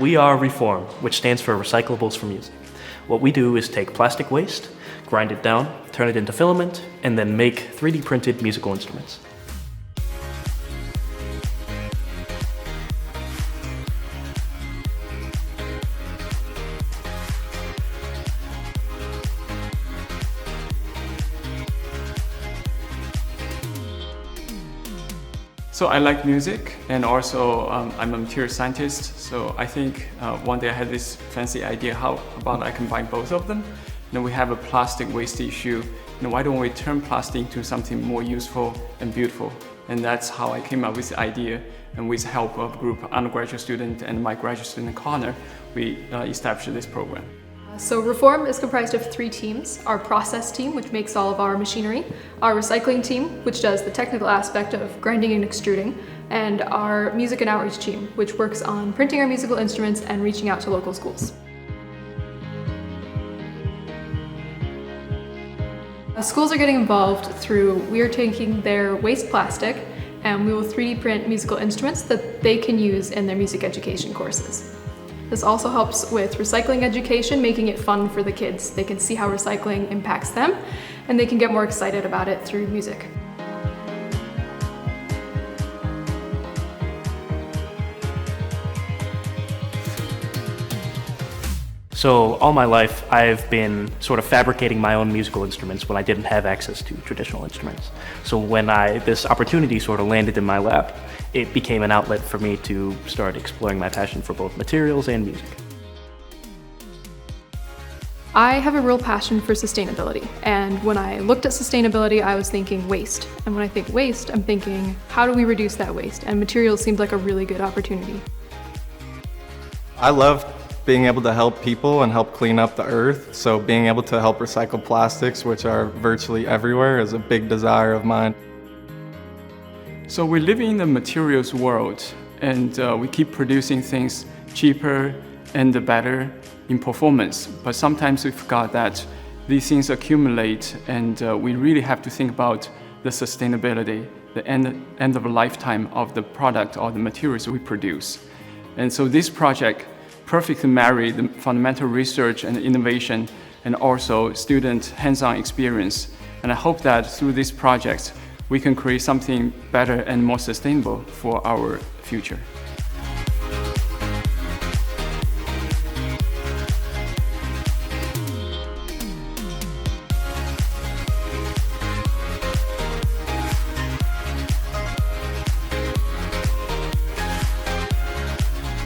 We are Reform, which stands for Recyclables for Music. What we do is take plastic waste, grind it down, turn it into filament, and then make 3D printed musical instruments. So I like music, and also I'm a material scientist. So I think one day I had this fancy idea: how about I combine both of them? We have a plastic waste issue. Why don't we turn plastic into something more useful and beautiful? And that's how I came up with the idea. And with the help of a group of undergraduate students and my graduate student Connor, we established this program. So Reform is comprised of 3 teams: our process team, which makes all of our machinery, our recycling team, which does the technical aspect of grinding and extruding, and our music and outreach team, which works on printing our musical instruments and reaching out to local schools. Schools are getting involved through, we are taking their waste plastic and we will 3D print musical instruments that they can use in their music education courses. This also helps with recycling education, making it fun for the kids. They can see how recycling impacts them, and they can get more excited about it through music. So all my life, I've been sort of fabricating my own musical instruments when I didn't have access to traditional instruments. So when this opportunity sort of landed in my lap, it became an outlet for me to start exploring my passion for both materials and music. I have a real passion for sustainability, and when I looked at sustainability, I was thinking waste. And when I think waste, I'm thinking, how do we reduce that waste? And materials seemed like a really good opportunity. I love being able to help people and help clean up the earth, so being able to help recycle plastics, which are virtually everywhere, is a big desire of mine. So we live in the materials world, and we keep producing things cheaper and better in performance. But sometimes we forgot that these things accumulate, and we really have to think about the sustainability, the end of the lifetime of the product or the materials we produce. And so this project perfectly marries the fundamental research and innovation, and also student hands-on experience. And I hope that through this project, we can create something better and more sustainable for our future.